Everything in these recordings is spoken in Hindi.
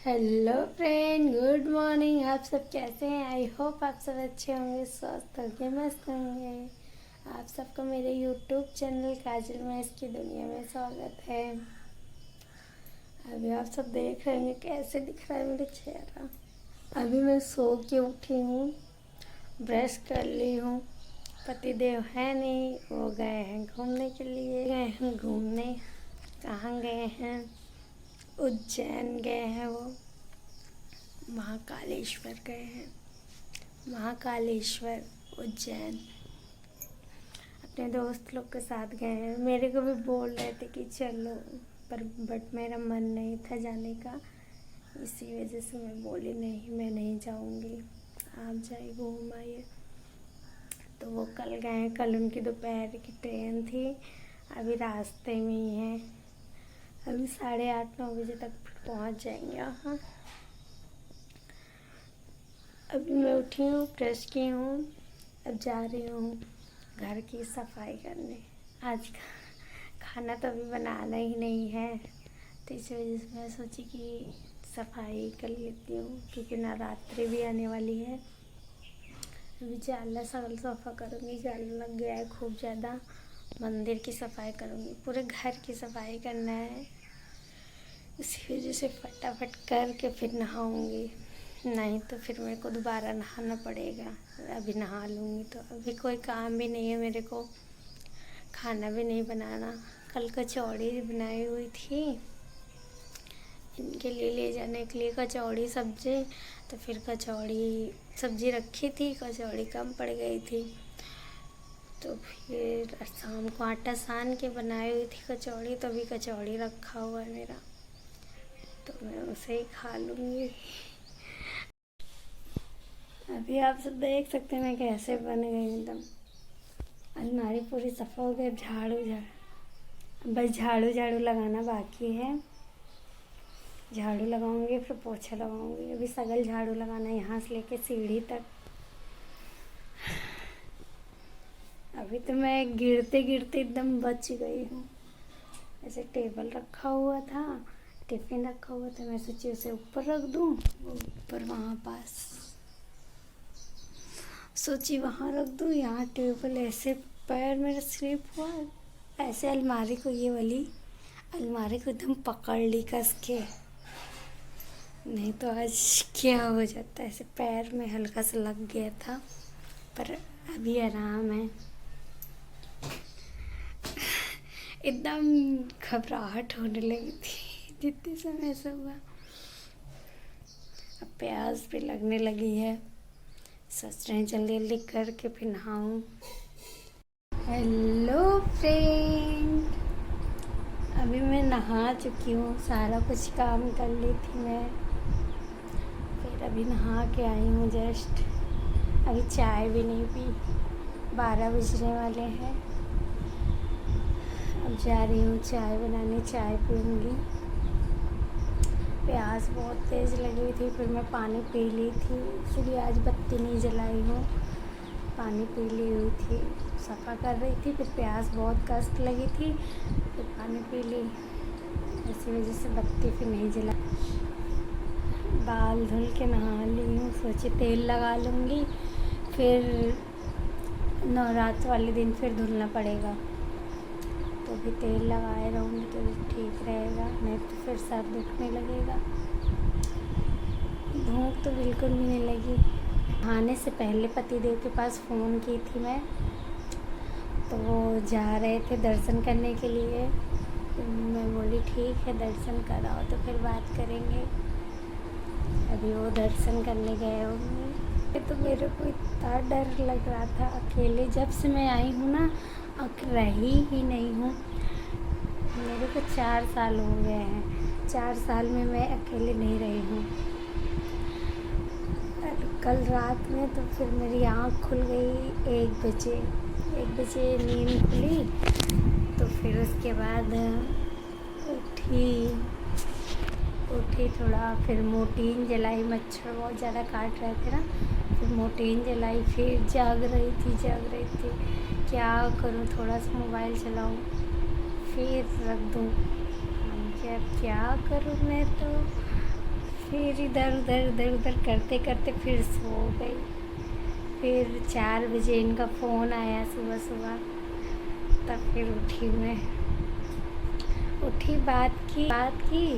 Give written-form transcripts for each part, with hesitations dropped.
Hello friend, good morning. आप सब कैसे हैं? आई होप आप सब अच्छे होंगे, स्वस्थ होंगे, मस्त होंगे। आप सबको मेरे यूट्यूब चैनल काजल मैस की दुनिया में स्वागत है। अभी आप सब देख रहे हैं कैसे दिख रहा है मेरा चेहरा। अभी मैं सो के उठी हूँ, ब्रश कर ली हूँ। पतिदेव है नहीं, वो गए हैं घूमने के लिए। गए हैं घूमने। कहाँ गए हैं? उज्जैन गए हैं वो। महाकालेश्वर गए हैं। महाकालेश्वर उज्जैन अपने दोस्त लोग के साथ गए हैं। मेरे को भी बोल रहे थे कि चलो, बट मेरा मन नहीं था जाने का। इसी वजह से मैं बोली नहीं, मैं नहीं जाऊंगी, आप जाइए घूम आइए। तो वो कल गए हैं। कल उनकी दोपहर की ट्रेन थी। अभी रास्ते में ही हैं। अभी 8:30-9 बजे तक पहुंच जाएंगे वहाँ। अभी मैं उठी हूँ, ब्रश की हूँ। अब जा रही हूँ घर की सफाई करने। आज खाना तो अभी बनाना ही नहीं है, तो इस वजह से मैं सोची कि सफाई कर लेती हूँ, क्योंकि नवरात्रि भी आने वाली है। अभी जाला सगल सफ़ा करूँगी। जाला लग गया है खूब ज़्यादा। मंदिर की सफाई करूँगी, पूरे घर की सफाई करना है। इसी वजह से फटाफट करके फिर नहाऊँगी, नहीं तो फिर मेरे को दोबारा नहाना पड़ेगा। अभी नहा लूँगी तो अभी कोई काम भी नहीं है मेरे को, खाना भी नहीं बनाना। कल कचौड़ी बनाई हुई थी इनके लिए ले जाने के लिए, कचौड़ी सब्जी। तो फिर कचौड़ी सब्जी रखी थी, कचौड़ी कम पड़ गई थी। तो फिर शाम को आटा सान के बनाई हुई थी कचौड़ी, तो अभी कचौड़ी रखा हुआ है मेरा, तो मैं उसे ही खा लूँगी। अभी आप सब देख सकते हैं मैं कैसे बन गई एकदम। अलमारी पूरी सफ़ा हो गई। बस झाड़ू लगाना बाकी है। झाड़ू लगाऊंगी, फिर पोछा लगाऊंगी। अभी सगल झाड़ू लगाना, यहाँ से लेके सीढ़ी तक। अभी तो मैं गिरते गिरते एकदम बच गई हूँ। ऐसे टेबल रखा हुआ था, टिफ़िन रखा हुआ था, मैं सोची उसे ऊपर रख दूँ, ऊपर वहाँ पास सोची वहाँ रख दूँ। यहाँ टेबल ऐसे पैर मेरा स्लिप हुआ, ऐसे अलमारी को, ये वाली अलमारी को एकदम पकड़ ली कस के। नहीं तो आज क्या हो जाता। ऐसे पैर में हल्का सा लग गया था, पर अभी आराम है। एकदम घबराहट होने लगी थी जितने समय से हुआ। अब प्यास भी लगने लगी है। सोच रहे हैं जल्दी जल्दी करके फिर नहाऊं। हेलो फ्रेंड, अभी मैं नहा चुकी हूँ, सारा कुछ काम कर ली थी मैं। फिर अभी नहा के आई हूँ जस्ट। अभी चाय भी नहीं पी, 12 बजने वाले हैं। अब जा रही हूँ चाय बनाने, चाय पीऊँगी। प्यास बहुत तेज़ लगी हुई थी, फिर मैं पानी पी ली थी, इसलिए आज बत्ती नहीं जलाई हूँ। पानी पी ली हुई थी, सफ़ा कर रही थी, फिर प्यास बहुत कष्ट लगी थी, फिर पानी पी ली। इसी वजह से बत्ती फिर नहीं जला। बाल धुल के नहा ली हूँ, सोची तेल लगा लूँगी, फिर नवरात्र वाले दिन फिर धुलना पड़ेगा, तो भी तेल लगाए रहूँगी तो ठीक रहेगा, नहीं तो फिर सर दुखने लगेगा। भूख तो बिल्कुल भी नहीं लगी। नहाने से पहले पतिदेव के पास फ़ोन की थी मैं, तो वो जा रहे थे दर्शन करने के लिए। मैं बोली ठीक है, दर्शन कराओ तो फिर बात करेंगे। अभी वो दर्शन करने गए होंगे। तो मेरे को इतना डर लग रहा था अकेले, जब से मैं आई हूँ ना रही ही नहीं हूँ। मेरे को 4 साल हो गए हैं, 4 साल में मैं अकेले नहीं रही हूँ। कल रात में तो फिर मेरी आँख खुल गई 1 बजे। 1 बजे नींद खुली, तो फिर उसके बाद उठी थोड़ा, फिर मोर्टीन जलाई। मच्छर बहुत ज़्यादा काट रहे थे ना, फिर मोर्टीन जलाई। फिर जाग रही थी क्या करूँ, थोड़ा सा मोबाइल चलाऊँ फिर रख दूँ। क्या करूँ मैं, तो फिर इधर उधर करते करते फिर सो गई। फिर 4 बजे इनका फ़ोन आया सुबह सुबह, तब फिर उठी मैं। उठी बात की।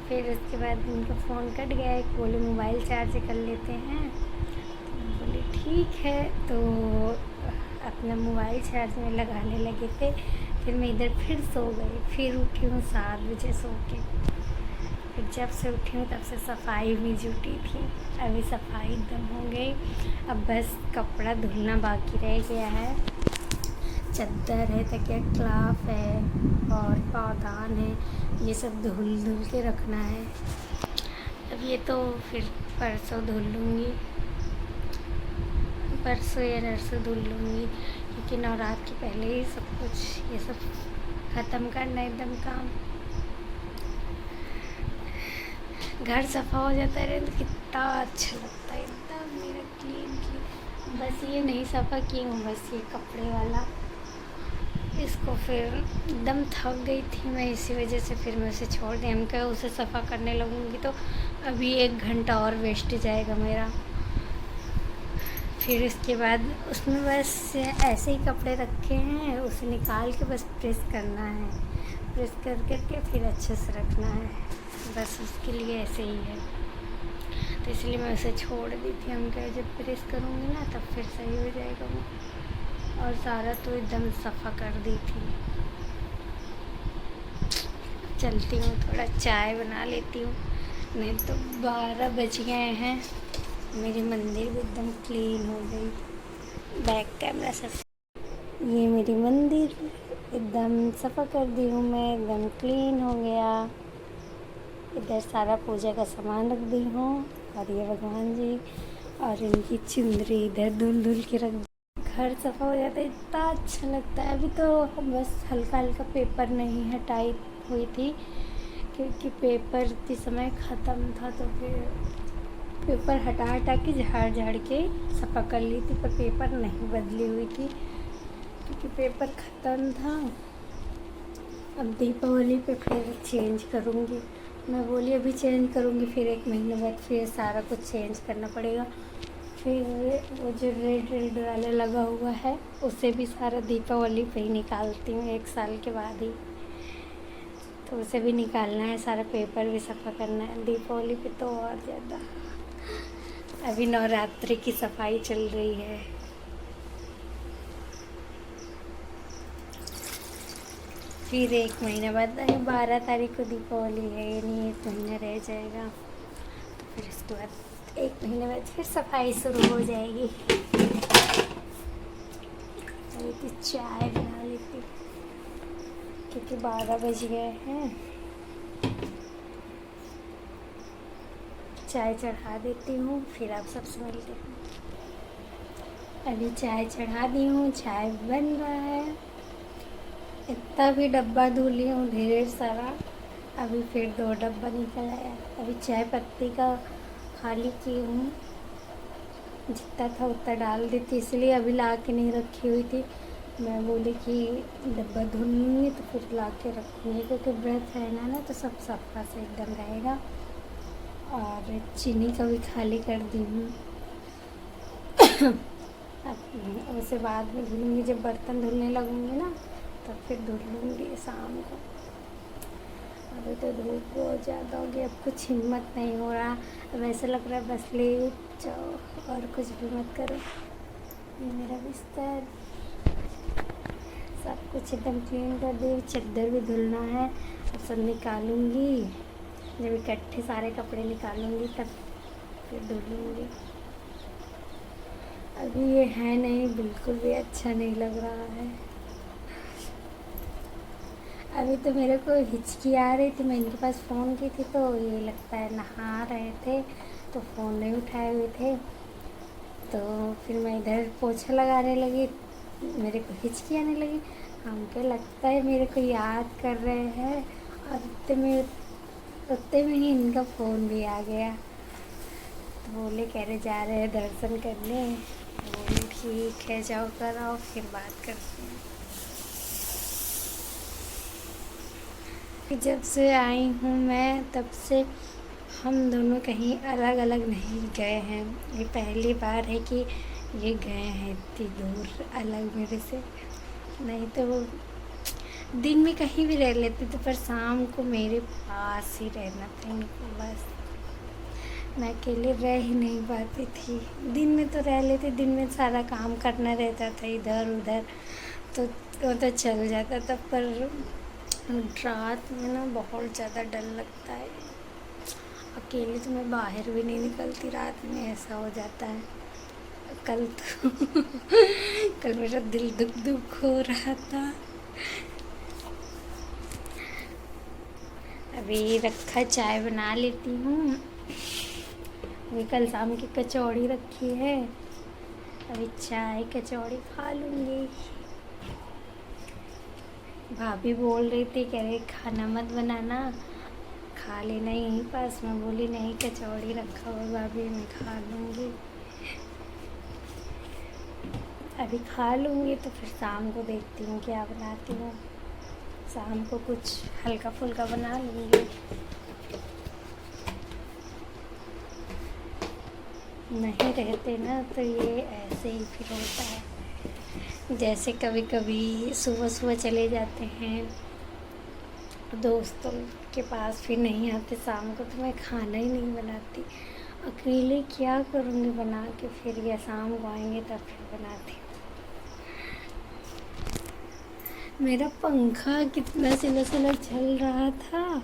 फिर उसके बाद उनका फ़ोन कट गया। एक बोले मोबाइल चार्ज कर लेते हैं, तो बोले ठीक है। तो अपना मोबाइल चार्ज में लगाने लगे थे। फिर मैं इधर फिर सो गई। फिर उठी हूँ 7 बजे सो के। फिर जब से उठी हूँ तब से सफाई भी जुटी थी। अभी सफाई एकदम हो गई। अब बस कपड़ा धुलना बाकी रह गया है। चद्दर है, तकिया क्लाफ है और पावदान है, ये सब धुल के रखना है। अब ये तो फिर परसों धुल लूँगी, परसों या नरसों धुल लूँगी, क्योंकि नवरात्र के पहले ही सब कुछ ये सब ख़त्म करना एकदम काम। घर सफ़ा हो जाता है तो कितना अच्छा लगता है, एकदम मेरा क्लीन। बस ये नहीं सफ़ा की हूँ, बस ये कपड़े वाला, इसको फिर एकदम थक गई थी मैं, इसी वजह से फिर मैं उसे छोड़ दी। हम क्या उसे सफ़ा करने लगूँगी तो अभी 1 घंटा और वेस्ट जाएगा मेरा। फिर इसके बाद उसमें बस ऐसे ही कपड़े रखे हैं, उसे निकाल के बस प्रेस करना है। प्रेस करके फिर अच्छे से रखना है, बस उसके लिए ऐसे ही है। तो इसलिए मैं उसे छोड़ दी थी। हम क्या जब प्रेस करूँगी ना तब फिर सही हो जाएगा वो। और सारा तो एकदम सफ़ा कर दी थी। चलती हूँ, थोड़ा चाय बना लेती हूँ, नहीं तो 12 बज गए हैं। मेरी मंदिर भी एकदम क्लीन हो गई। बैक कैमरा सब, ये मेरी मंदिर एकदम सफ़ा कर दी हूँ मैं, एकदम क्लीन हो गया। इधर सारा पूजा का सामान रख दी हूँ, और ये भगवान जी और इनकी चुंदरी इधर धुल के रख दी। घर सफ़ा हो जाता है, इतना अच्छा लगता है। अभी तो बस हल्का पेपर नहीं हटाई हुई थी, क्योंकि पेपर इतने समय ख़त्म था, तो फिर पेपर हटा के झाड़ के सफ़ा कर ली थी, पर पेपर नहीं बदली हुई थी क्योंकि पेपर ख़त्म था। अब दीपावली पे फिर चेंज करूँगी। मैं बोली अभी चेंज करूँगी, फिर 1 महीने बाद फिर सारा कुछ चेंज करना पड़ेगा। फिर वो जो रेड वाला लगा हुआ है उसे भी सारा दीपावली पे ही निकालती हूँ, 1 साल के बाद ही। तो उसे भी निकालना है, सारा पेपर भी सफ़ा करना है दीपावली पे, तो और ज़्यादा। अभी नवरात्रि की सफाई चल रही है। फिर 1 महीने बाद 12 तारीख को दीपावली है, यानी 1 महीना रह जाएगा। तो फिर इसके बाद 1 महीने बाद फिर सफाई शुरू हो जाएगी। अभी तो चाय बना लेती क्योंकि 12 बज गए हैं। चाय चढ़ा देती हूँ, फिर आप सबसे मिलते हैं। अभी चाय चढ़ा दी हूँ, चाय बन रहा है। इतना भी डब्बा धुली हूँ ढेर सारा, अभी फिर 2 डब्बा निकल आया। अभी चाय पत्ती का खाली की हूँ, जितना था उतना डाल देती, इसलिए अभी ला के नहीं रखी हुई थी। मैं बोली कि डब्बा धुल लूँगी तो फिर ला के रखूँगी, क्योंकि व्रत है ना, तो सब सफ़ा से एकदम रहेगा। और चीनी का भी खाली कर दी हूँ। अब उसे बाद में धुलूँगी, जब बर्तन धुलने लगूँगी ना तब फिर धुल लूँगी शाम को। अभी तो धूप बहुत ज़्यादा हो गई, अब कुछ हिम्मत नहीं हो रहा। अब ऐसा लग रहा है बस लेट जाओ और कुछ भी मत करो। ये मेरा बिस्तर, सब कुछ एकदम क्लीन कर दी। चद्दर भी धुलना है, अब सब निकालूंगी। जब इकट्ठे सारे कपड़े निकालूंगी तब फिर धुलूँगी। अभी ये है नहीं, बिल्कुल भी अच्छा नहीं लग रहा है। अभी तो मेरे को हिचकी आ रही थी, मैं इनके पास फ़ोन की थी, तो ये लगता है नहा रहे थे तो फ़ोन नहीं उठाए हुए थे। तो फिर मैं इधर पोछा लगाने लगी, मेरे को हिचकी आने लगी। हमको लगता है मेरे को याद कर रहे हैं, और उतने में ही इनका फ़ोन भी आ गया। तो बोले कह रहे जा रहे हैं दर्शन करने। बोले ठीक है जाओ कर आओ, फिर बात करते हैं। जब से आई हूँ मैं तब से हम दोनों कहीं अलग अलग नहीं गए हैं। ये पहली बार है कि ये गए हैं इतनी दूर अलग मेरे से। नहीं तो वो दिन में कहीं भी रह लेते थे, पर शाम को मेरे पास ही रहना था इनको बस। मैं अकेले रह ही नहीं पाती थी। दिन में तो रह लेती, दिन में सारा काम करना रहता था इधर उधर, तो वो तो चल जाता था। पर रात में ना बहुत ज़्यादा डर लगता है। अकेले तो मैं बाहर भी नहीं निकलती रात में, ऐसा हो जाता है। कल तो कल मेरा दिल दुख दुख हो रहा था। अभी रखा, चाय बना लेती हूँ। अभी कल शाम की कचौड़ी रखी है, अभी चाय कचौड़ी खा लूँगी। भाभी बोल रही थी, कह रही खाना मत बनाना, खा लेना यहीं पास। मैं बोली नहीं, कचौड़ी रखा हुआ भाभी, मैं खा लूँगी। अभी खा लूँगी तो फिर शाम को देखती हूँ क्या बनाती हूँ। शाम को कुछ हल्का फुल्का बना लूँगी। नहीं रहते ना तो ये ऐसे ही फिर होता है। जैसे कभी कभी सुबह सुबह चले जाते हैं दोस्तों के पास, फिर नहीं आते शाम को, तो मैं खाना ही नहीं बनाती। अकेले क्या करूँगी बना के, फिर या शाम को आएंगे तब फिर बनाती हूँ। मेरा पंखा कितना सिला सिला चल रहा था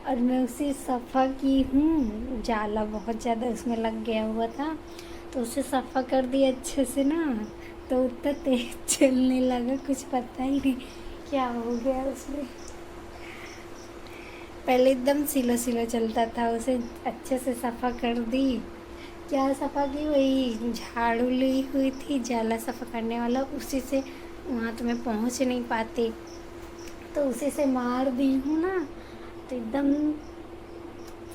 और मैं उसे सफ़ा की हूँ। जाला बहुत ज़्यादा उसमें लग गया हुआ था, तो उसे सफ़ा कर दिया अच्छे से ना, तो उतना तेज चलने लगा, कुछ पता ही नहीं क्या हो गया उसमें। पहले एकदम सिला सिला चलता था, उसे अच्छे से सफ़ा कर दी। क्या सफ़ा की, वही झाड़ू ली हुई थी जाला सफ़ा करने वाला, उसी से वहाँ तो मैं पहुँच नहीं पाती, तो उसी से मार दी हूँ ना, तो एकदम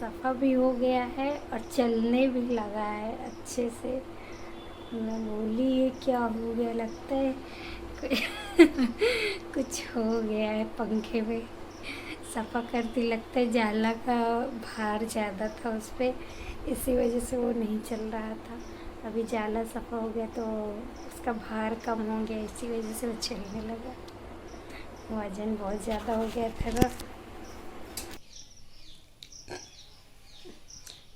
सफ़ा भी हो गया है और चलने भी लगा है अच्छे से। मैं बोली ये क्या हो गया, लगता है कुछ हो गया है पंखे में। सफ़ा करती, लगता है जाला का भार ज़्यादा था उस पर, इसी वजह से वो नहीं चल रहा था। अभी जाला सफ़ा हो गया तो उसका भार कम हो गया, इसी वजह से वो चलने लगा। वज़न बहुत ज़्यादा हो गया था ना।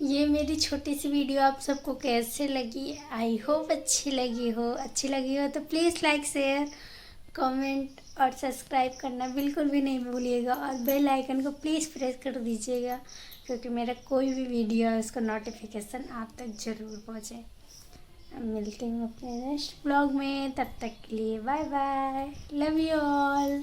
ये मेरी छोटी सी वीडियो आप सबको कैसे लगी? आई होप अच्छी लगी हो तो प्लीज़ लाइक शेयर कमेंट और सब्सक्राइब करना बिल्कुल भी नहीं भूलिएगा, और बेल आइकन को प्लीज़ प्रेस कर दीजिएगा, क्योंकि मेरा कोई भी वीडियो है उसका नोटिफिकेशन आप तक ज़रूर पहुँचे। मिलती हूँ अपने नेक्स्ट ब्लॉग में, तब तक के लिए bye bye, love you all.